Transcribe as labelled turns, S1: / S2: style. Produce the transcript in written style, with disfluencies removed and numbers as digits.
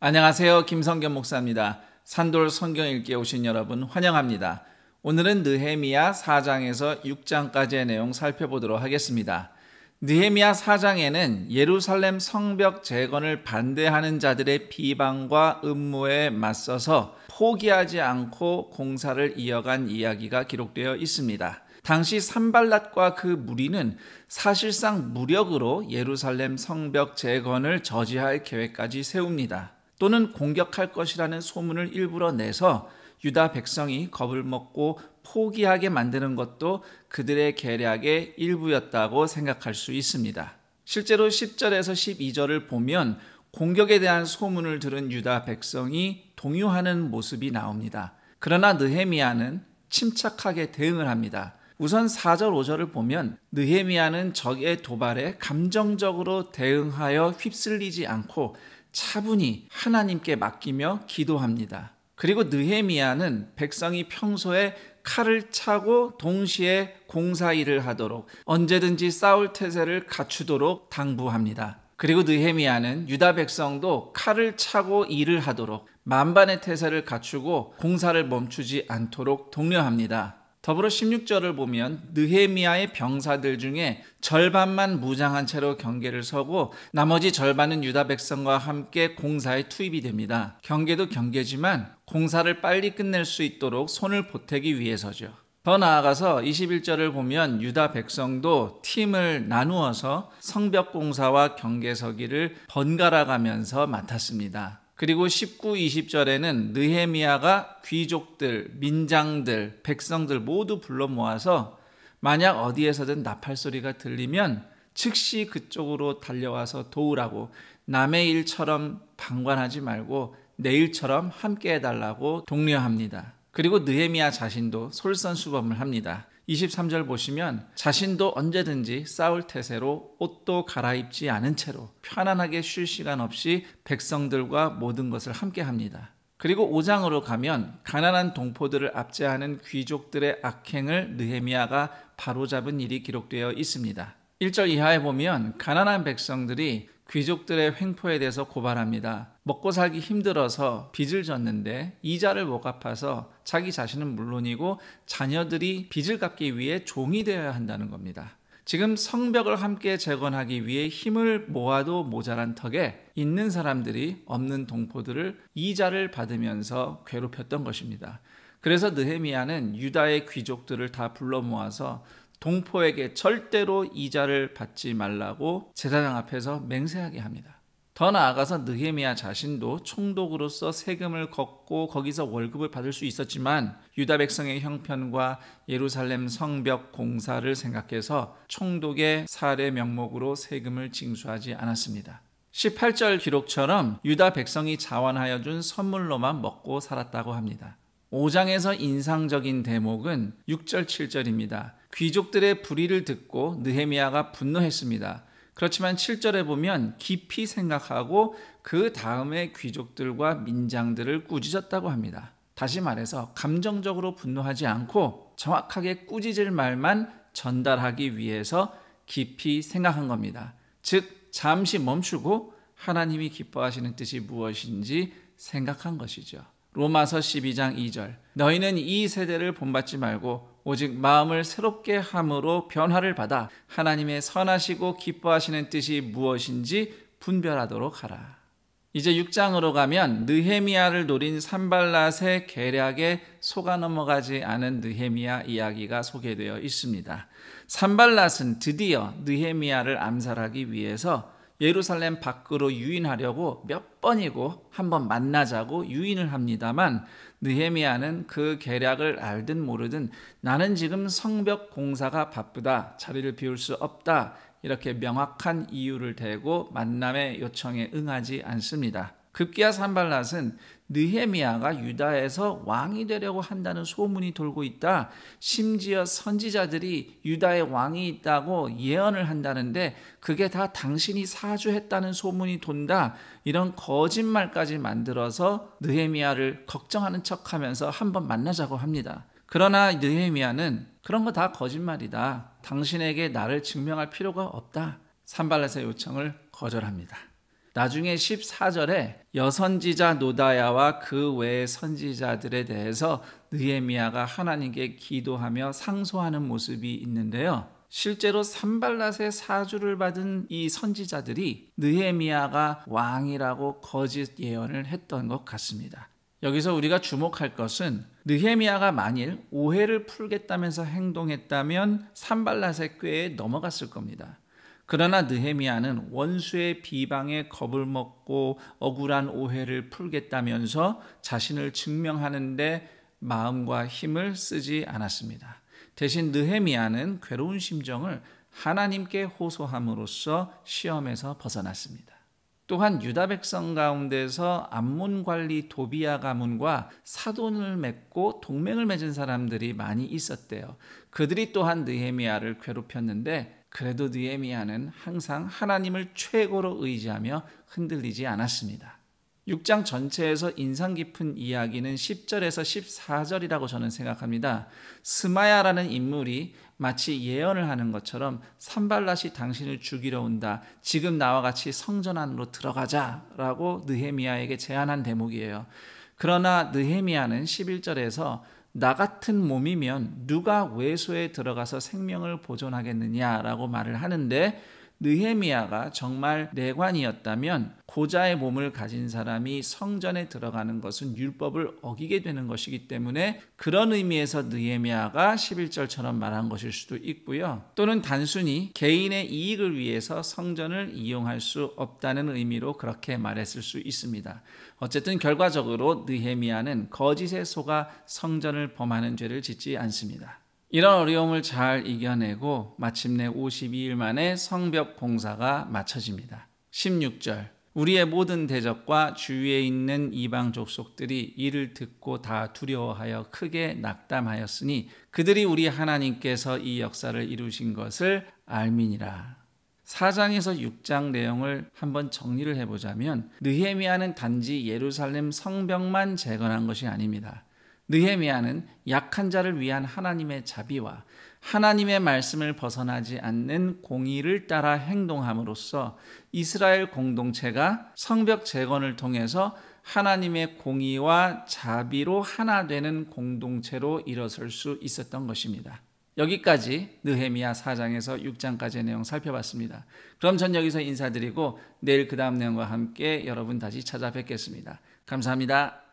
S1: 안녕하세요. 김성겸 목사입니다. 산돌 성경 읽기에 오신 여러분 환영합니다. 오늘은 느헤미야 4장에서 6장까지의 내용 살펴보도록 하겠습니다. 느헤미야 4장에는 예루살렘 성벽 재건을 반대하는 자들의 비방과 음모에 맞서서 포기하지 않고 공사를 이어간 이야기가 기록되어 있습니다. 당시 산발랏과 그 무리는 사실상 무력으로 예루살렘 성벽 재건을 저지할 계획까지 세웁니다. 또는 공격할 것이라는 소문을 일부러 내서 유다 백성이 겁을 먹고 포기하게 만드는 것도 그들의 계략의 일부였다고 생각할 수 있습니다. 실제로 10절에서 12절을 보면 공격에 대한 소문을 들은 유다 백성이 동요하는 모습이 나옵니다. 그러나 느헤미야는 침착하게 대응을 합니다. 우선 4절, 5절을 보면 느헤미야는 적의 도발에 감정적으로 대응하여 휩쓸리지 않고 차분히 하나님께 맡기며 기도합니다. 그리고 느헤미야는 백성이 평소에 칼을 차고 동시에 공사 일을 하도록 언제든지 싸울 태세를 갖추도록 당부합니다. 그리고 느헤미야는 유다 백성도 칼을 차고 일을 하도록 만반의 태세를 갖추고 공사를 멈추지 않도록 독려합니다. 더불어 16절을 보면 느헤미야의 병사들 중에 절반만 무장한 채로 경계를 서고 나머지 절반은 유다 백성과 함께 공사에 투입이 됩니다. 경계도 경계지만 공사를 빨리 끝낼 수 있도록 손을 보태기 위해서죠. 더 나아가서 21절을 보면 유다 백성도 팀을 나누어서 성벽 공사와 경계 서기를 번갈아 가면서 맡았습니다. 그리고 19, 20절에는 느헤미야가 귀족들, 민장들, 백성들 모두 불러 모아서 만약 어디에서든 나팔 소리가 들리면 즉시 그쪽으로 달려와서 도우라고, 남의 일처럼 방관하지 말고 내 일처럼 함께 해달라고 독려합니다. 그리고 느헤미야 자신도 솔선수범을 합니다. 23절 보시면 자신도 언제든지 싸울 태세로 옷도 갈아입지 않은 채로 편안하게 쉴 시간 없이 백성들과 모든 것을 함께 합니다. 그리고 5장으로 가면 가난한 동포들을 압제하는 귀족들의 악행을 느헤미야가 바로잡은 일이 기록되어 있습니다. 1절 이하에 보면 가난한 백성들이 귀족들의 횡포에 대해서 고발합니다. 먹고 살기 힘들어서 빚을 졌는데 이자를 못 갚아서 자기 자신은 물론이고 자녀들이 빚을 갚기 위해 종이 되어야 한다는 겁니다. 지금 성벽을 함께 재건하기 위해 힘을 모아도 모자란 턱에 있는 사람들이 없는 동포들을 이자를 받으면서 괴롭혔던 것입니다. 그래서 느헤미야는 유다의 귀족들을 다 불러 모아서 동포에게 절대로 이자를 받지 말라고 제사장 앞에서 맹세하게 합니다. 더 나아가서 느헤미야 자신도 총독으로서 세금을 걷고 거기서 월급을 받을 수 있었지만 유다 백성의 형편과 예루살렘 성벽 공사를 생각해서 총독의 사례 명목으로 세금을 징수하지 않았습니다. 18절 기록처럼 유다 백성이 자원하여 준 선물로만 먹고 살았다고 합니다. 5장에서 인상적인 대목은 6절, 7절입니다. 귀족들의 불의를 듣고 느헤미야가 분노했습니다. 그렇지만 7절에 보면 깊이 생각하고 그 다음에 귀족들과 민장들을 꾸짖었다고 합니다. 다시 말해서 감정적으로 분노하지 않고 정확하게 꾸짖을 말만 전달하기 위해서 깊이 생각한 겁니다. 즉 잠시 멈추고 하나님이 기뻐하시는 뜻이 무엇인지 생각한 것이죠. 로마서 12장 2절 너희는 이 세대를 본받지 말고 오직 마음을 새롭게 함으로 변화를 받아 하나님의 선하시고 기뻐하시는 뜻이 무엇인지 분별하도록 하라. 이제 6장으로 가면 느헤미야를 노린 산발랏의 계략에 속아 넘어가지 않은 느헤미야 이야기가 소개되어 있습니다. 산발랏은 드디어 느헤미야를 암살하기 위해서 예루살렘 밖으로 유인하려고 몇 번이고 한번 만나자고 유인을 합니다만 느헤미야는 그 계략을 알든 모르든 나는 지금 성벽 공사가 바쁘다, 자리를 비울 수 없다, 이렇게 명확한 이유를 대고 만남의 요청에 응하지 않습니다. 급기야 산발랏은 느헤미야가 유다에서 왕이 되려고 한다는 소문이 돌고 있다, 심지어 선지자들이 유다에 왕이 있다고 예언을 한다는데 그게 다 당신이 사주했다는 소문이 돈다, 이런 거짓말까지 만들어서 느헤미야를 걱정하는 척하면서 한번 만나자고 합니다. 그러나 느헤미야는 그런 거 다 거짓말이다, 당신에게 나를 증명할 필요가 없다, 산발랏의 요청을 거절합니다. 나중에 14절에 여선지자 노다야와 그 외의 선지자들에 대해서 느헤미야가 하나님께 기도하며 상소하는 모습이 있는데요. 실제로 산발랏의 사주를 받은 이 선지자들이 느헤미야가 왕이라고 거짓 예언을 했던 것 같습니다. 여기서 우리가 주목할 것은 느헤미야가 만일 오해를 풀겠다면서 행동했다면 산발랏의 꾀에 넘어갔을 겁니다. 그러나 느헤미야는 원수의 비방에 겁을 먹고 억울한 오해를 풀겠다면서 자신을 증명하는 데 마음과 힘을 쓰지 않았습니다. 대신 느헤미야는 괴로운 심정을 하나님께 호소함으로써 시험에서 벗어났습니다. 또한 유다 백성 가운데서 암몬 관리 도비야 가문과 사돈을 맺고 동맹을 맺은 사람들이 많이 있었대요. 그들이 또한 느헤미야를 괴롭혔는데 그래도 느헤미야는 항상 하나님을 최고로 의지하며 흔들리지 않았습니다. 6장 전체에서 인상 깊은 이야기는 10절에서 14절이라고 저는 생각합니다. 스마야라는 인물이 마치 예언을 하는 것처럼 산발랏이 당신을 죽이러 온다. 지금 나와 같이 성전 안으로 들어가자라고 느헤미야에게 제안한 대목이에요. 그러나 느헤미야는 11절에서 나 같은 몸이면 누가 외소에 들어가서 생명을 보존하겠느냐라고 말을 하는데 느헤미야가 정말 내관이었다면 고자의 몸을 가진 사람이 성전에 들어가는 것은 율법을 어기게 되는 것이기 때문에 그런 의미에서 느헤미야가 11절처럼 말한 것일 수도 있고요. 또는 단순히 개인의 이익을 위해서 성전을 이용할 수 없다는 의미로 그렇게 말했을 수 있습니다. 어쨌든 결과적으로 느헤미야는 거짓에 속아 성전을 범하는 죄를 짓지 않습니다. 이런 어려움을 잘 이겨내고 마침내 52일 만에 성벽 공사가 마쳐집니다. 16절 우리의 모든 대적과 주위에 있는 이방 족속들이 이를 듣고 다 두려워하여 크게 낙담하였으니 그들이 우리 하나님께서 이 역사를 이루신 것을 알미니라. 4장에서 6장 내용을 한번 정리를 해보자면 느헤미야는 단지 예루살렘 성벽만 재건한 것이 아닙니다. 느헤미야는 약한 자를 위한 하나님의 자비와 하나님의 말씀을 벗어나지 않는 공의를 따라 행동함으로써 이스라엘 공동체가 성벽 재건을 통해서 하나님의 공의와 자비로 하나 되는 공동체로 일어설 수 있었던 것입니다. 여기까지 느헤미야 4장에서 6장까지의 내용 살펴봤습니다. 그럼 전 여기서 인사드리고 내일 그 다음 내용과 함께 여러분 다시 찾아뵙겠습니다. 감사합니다.